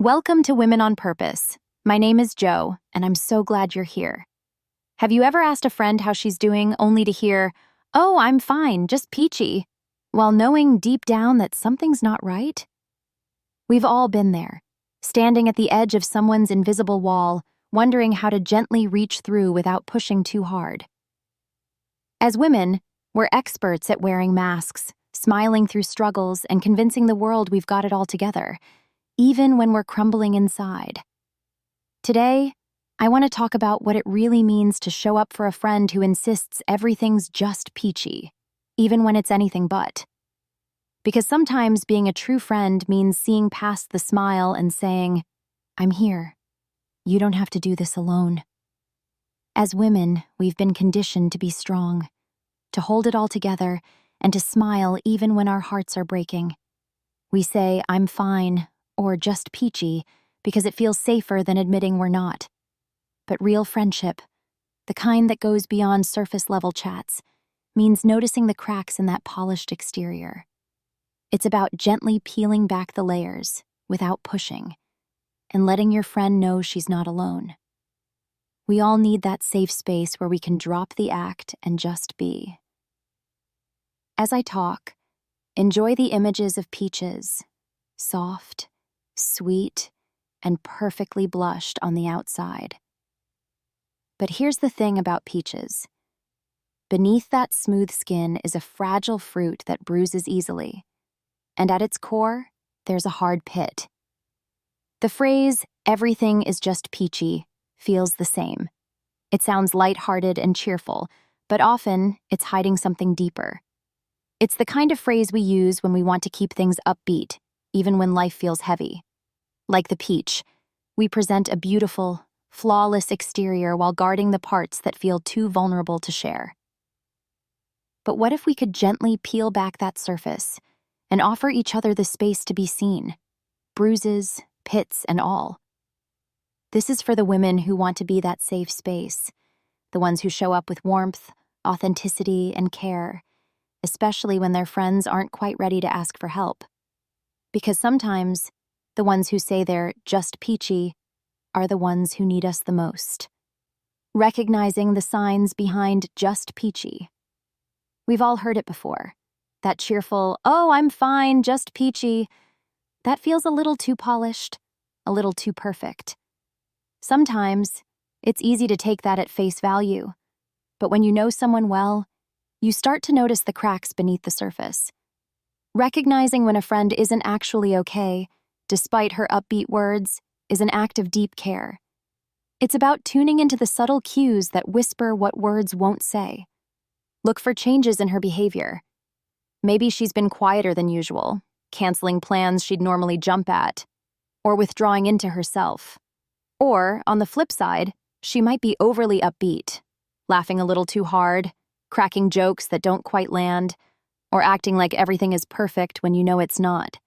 Welcome to Women on Purpose. My name is Jo, and I'm so glad you're here. Have you ever asked a friend how she's doing only to hear, "Oh, I'm fine, just peachy," while knowing deep down that something's not right? We've all been there, standing at the edge of someone's invisible wall, wondering how to gently reach through without pushing too hard. As women, we're experts at wearing masks, smiling through struggles, and convincing the world we've got it all together, even when we're crumbling inside. Today, I want to talk about what it really means to show up for a friend who insists everything's just peachy, even when it's anything but. Because sometimes being a true friend means seeing past the smile and saying, "I'm here. You don't have to do this alone." As women, we've been conditioned to be strong, to hold it all together, and to smile even when our hearts are breaking. We say, "I'm fine," or "just peachy," because it feels safer than admitting we're not. But real friendship, the kind that goes beyond surface-level chats, means noticing the cracks in that polished exterior. It's about gently peeling back the layers without pushing, and letting your friend know she's not alone. We all need that safe space where we can drop the act and just be. As I talk, enjoy the images of peaches, soft, sweet, and perfectly blushed on the outside. But here's the thing about peaches. Beneath that smooth skin is a fragile fruit that bruises easily, and at its core, there's a hard pit. The phrase, "everything is just peachy," feels the same. It sounds lighthearted and cheerful, but often it's hiding something deeper. It's the kind of phrase we use when we want to keep things upbeat, even when life feels heavy. Like the peach, we present a beautiful, flawless exterior while guarding the parts that feel too vulnerable to share. But what if we could gently peel back that surface and offer each other the space to be seen, bruises, pits, and all? This is for the women who want to be that safe space, the ones who show up with warmth, authenticity, and care, especially when their friends aren't quite ready to ask for help. Because sometimes, the ones who say they're just peachy are the ones who need us the most. Recognizing the signs behind just peachy. We've all heard it before. That cheerful, "Oh, I'm fine, just peachy," that feels a little too polished, a little too perfect. Sometimes, it's easy to take that at face value, but when you know someone well, you start to notice the cracks beneath the surface. Recognizing when a friend isn't actually okay, despite her upbeat words, is an act of deep care. It's about tuning into the subtle cues that whisper what words won't say. Look for changes in her behavior. Maybe she's been quieter than usual, canceling plans she'd normally jump at, or withdrawing into herself. Or, on the flip side, she might be overly upbeat, laughing a little too hard, cracking jokes that don't quite land, or acting like everything is perfect when you know it's not.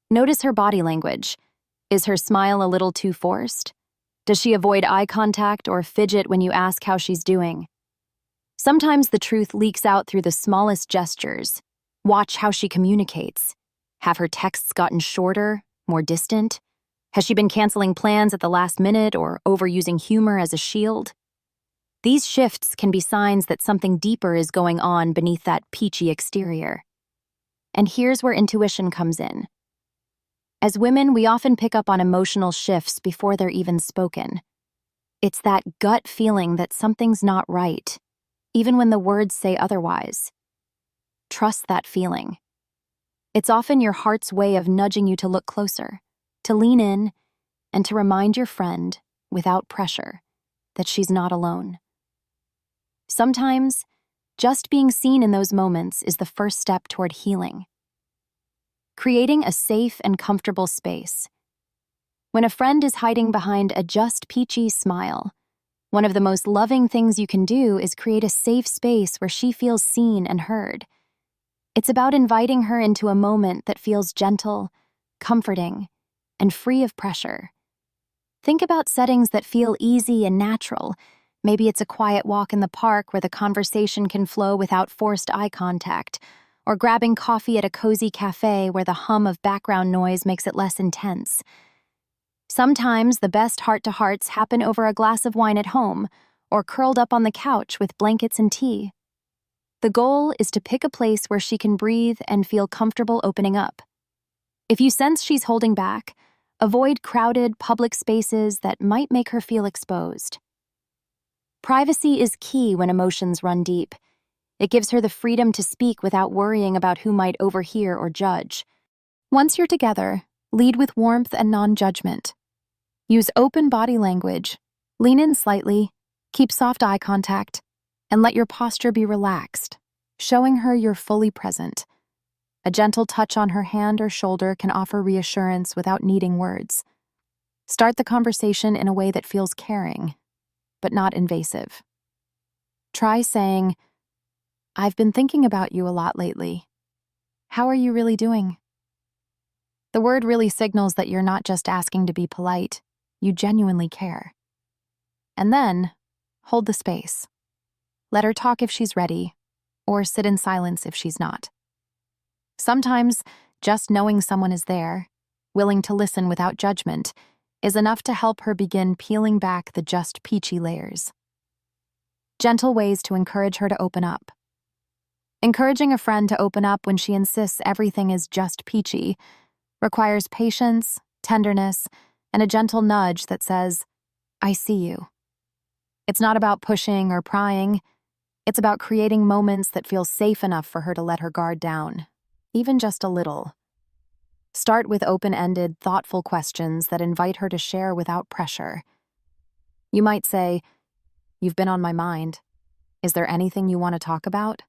Notice her body language. Is her smile a little too forced? Does she avoid eye contact or fidget when you ask how she's doing? Sometimes the truth leaks out through the smallest gestures. Watch how she communicates. Have her texts gotten shorter, more distant? Has she been canceling plans at the last minute or overusing humor as a shield? These shifts can be signs that something deeper is going on beneath that peachy exterior. And here's where intuition comes in. As women, we often pick up on emotional shifts before they're even spoken. It's that gut feeling that something's not right, even when the words say otherwise. Trust that feeling. It's often your heart's way of nudging you to look closer, to lean in, and to remind your friend, without pressure, that she's not alone. Sometimes, just being seen in those moments is the first step toward healing. Creating a safe and comfortable space. When a friend is hiding behind a just peachy smile, one of the most loving things you can do is create a safe space where she feels seen and heard. It's about inviting her into a moment that feels gentle, comforting, and free of pressure. Think about settings that feel easy and natural. Maybe it's a quiet walk in the park where the conversation can flow without forced eye contact, or grabbing coffee at a cozy cafe where the hum of background noise makes it less intense. Sometimes the best heart-to-hearts happen over a glass of wine at home or curled up on the couch with blankets and tea. The goal is to pick a place where she can breathe and feel comfortable opening up. If you sense she's holding back, avoid crowded public spaces that might make her feel exposed. Privacy is key when emotions run deep. It gives her the freedom to speak without worrying about who might overhear or judge. Once you're together, lead with warmth and non-judgment. Use open body language, lean in slightly, keep soft eye contact, and let your posture be relaxed, showing her you're fully present. A gentle touch on her hand or shoulder can offer reassurance without needing words. Start the conversation in a way that feels caring, but not invasive. Try saying, "I've been thinking about you a lot lately. How are you really doing?" The word really signals that you're not just asking to be polite, you genuinely care. And then, hold the space. Let her talk if she's ready, or sit in silence if she's not. Sometimes, just knowing someone is there, willing to listen without judgment, is enough to help her begin peeling back the just peachy layers. Gentle ways to encourage her to open up. Encouraging a friend to open up when she insists everything is just peachy requires patience, tenderness, and a gentle nudge that says, "I see you." It's not about pushing or prying. It's about creating moments that feel safe enough for her to let her guard down, even just a little. Start with open-ended, thoughtful questions that invite her to share without pressure. You might say, "You've been on my mind. Is there anything you want to talk about?"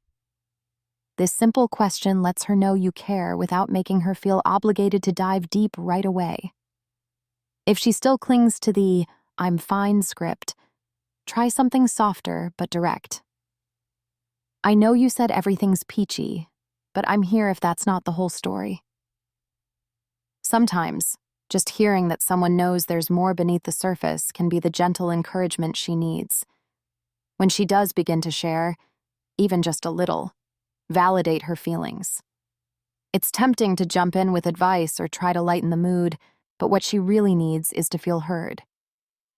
This simple question lets her know you care without making her feel obligated to dive deep right away. If she still clings to the "I'm fine" script, try something softer but direct. "I know you said everything's peachy, but I'm here if that's not the whole story." Sometimes, just hearing that someone knows there's more beneath the surface can be the gentle encouragement she needs. When she does begin to share, even just a little, validate her feelings. It's tempting to jump in with advice or try to lighten the mood, but what she really needs is to feel heard.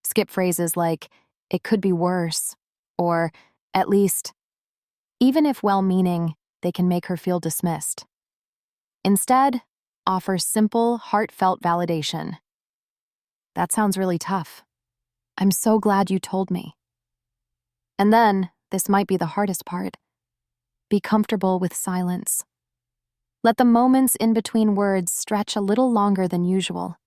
Skip phrases like, "It could be worse," or, "At least," even if well-meaning, they can make her feel dismissed. Instead, offer simple, heartfelt validation. "That sounds really tough. I'm so glad you told me." And then, this might be the hardest part, be comfortable with silence. Let the moments in between words stretch a little longer than usual.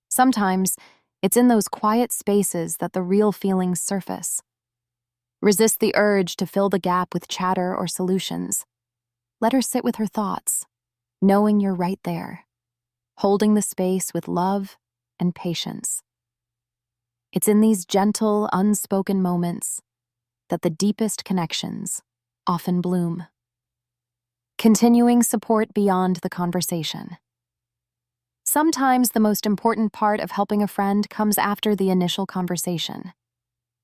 Sometimes, it's in those quiet spaces that the real feelings surface. Resist the urge to fill the gap with chatter or solutions. Let her sit with her thoughts, knowing you're right there, holding the space with love and patience. It's in these gentle, unspoken moments that the deepest connections often bloom. Continuing support beyond the conversation. Sometimes the most important part of helping a friend comes after the initial conversation.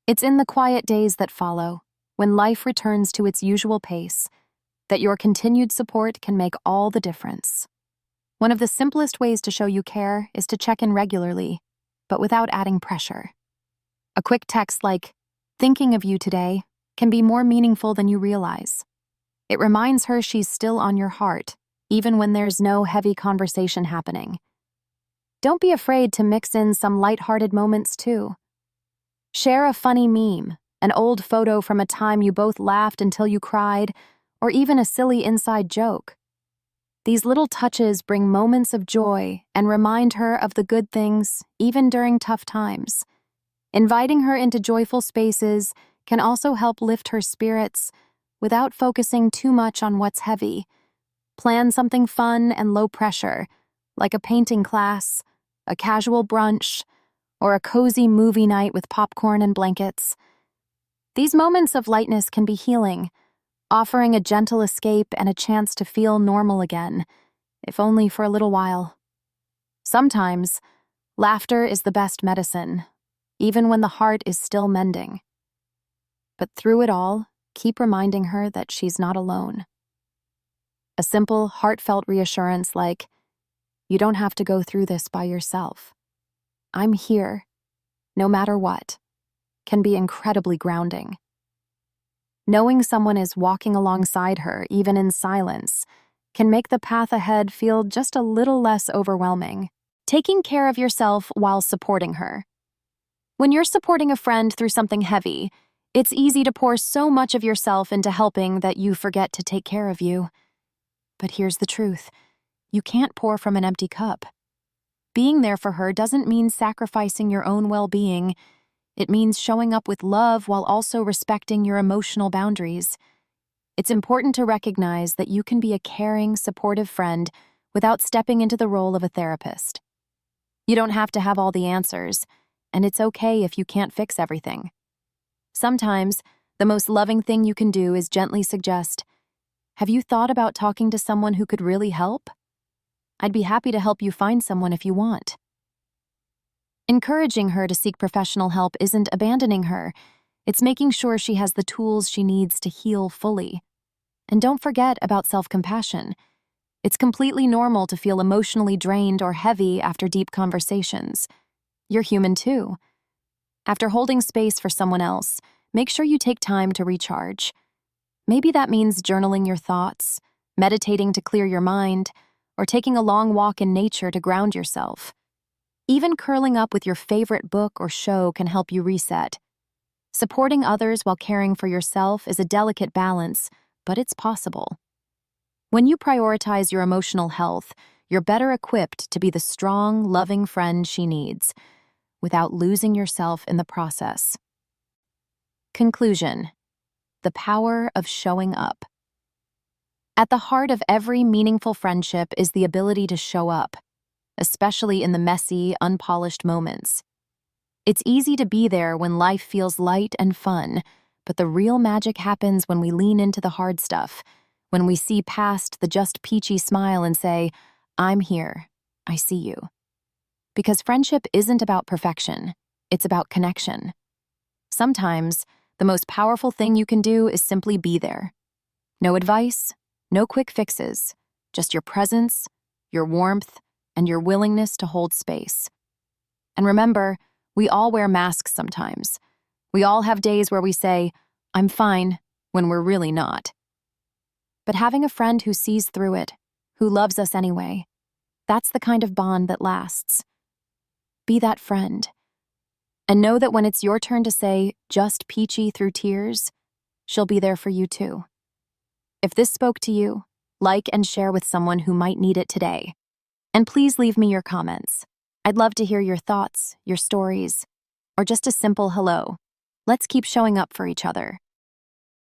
It's in the quiet days that follow, when life returns to its usual pace, that your continued support can make all the difference. One of the simplest ways to show you care is to check in regularly, but without adding pressure. A quick text like, "Thinking of you today," can be more meaningful than you realize. It reminds her she's still on your heart, even when there's no heavy conversation happening. Don't be afraid to mix in some lighthearted moments too. Share a funny meme, an old photo from a time you both laughed until you cried, or even a silly inside joke. These little touches bring moments of joy and remind her of the good things, even during tough times. Inviting her into joyful spaces can also help lift her spirits without focusing too much on what's heavy. Plan something fun and low pressure, like a painting class, a casual brunch, or a cozy movie night with popcorn and blankets. These moments of lightness can be healing, offering a gentle escape and a chance to feel normal again, if only for a little while. Sometimes, laughter is the best medicine, even when the heart is still mending. But through it all, keep reminding her that she's not alone. A simple, heartfelt reassurance like, "You don't have to go through this by yourself," I'm here, no matter what, can be incredibly grounding. Knowing someone is walking alongside her, even in silence, can make the path ahead feel just a little less overwhelming. Taking care of yourself while supporting her. When you're supporting a friend through something heavy, it's easy to pour so much of yourself into helping that you forget to take care of you. But here's the truth. You can't pour from an empty cup. Being there for her doesn't mean sacrificing your own well-being. It means showing up with love while also respecting your emotional boundaries. It's important to recognize that you can be a caring, supportive friend without stepping into the role of a therapist. You don't have to have all the answers, and it's okay if you can't fix everything. Sometimes, the most loving thing you can do is gently suggest, "Have you thought about talking to someone who could really help? I'd be happy to help you find someone if you want." Encouraging her to seek professional help isn't abandoning her. It's making sure she has the tools she needs to heal fully. And don't forget about self-compassion. It's completely normal to feel emotionally drained or heavy after deep conversations. You're human too. After holding space for someone else, make sure you take time to recharge. Maybe that means journaling your thoughts, meditating to clear your mind, or taking a long walk in nature to ground yourself. Even curling up with your favorite book or show can help you reset. Supporting others while caring for yourself is a delicate balance, but it's possible. When you prioritize your emotional health, you're better equipped to be the strong, loving friend she needs, without losing yourself in the process. Conclusion: the power of showing up. At the heart of every meaningful friendship is the ability to show up, especially in the messy, unpolished moments. It's easy to be there when life feels light and fun, but the real magic happens when we lean into the hard stuff, when we see past the just peachy smile and say, "I'm here, I see you." Because friendship isn't about perfection, it's about connection. Sometimes, the most powerful thing you can do is simply be there. No advice, no quick fixes, just your presence, your warmth, and your willingness to hold space. And remember, we all wear masks sometimes. We all have days where we say, "I'm fine," when we're really not. But having a friend who sees through it, who loves us anyway, that's the kind of bond that lasts. Be that friend. And know that when it's your turn to say, "Just Peachy" through tears, she'll be there for you too. If this spoke to you, like and share with someone who might need it today. And please leave me your comments. I'd love to hear your thoughts, your stories, or just a simple hello. Let's keep showing up for each other.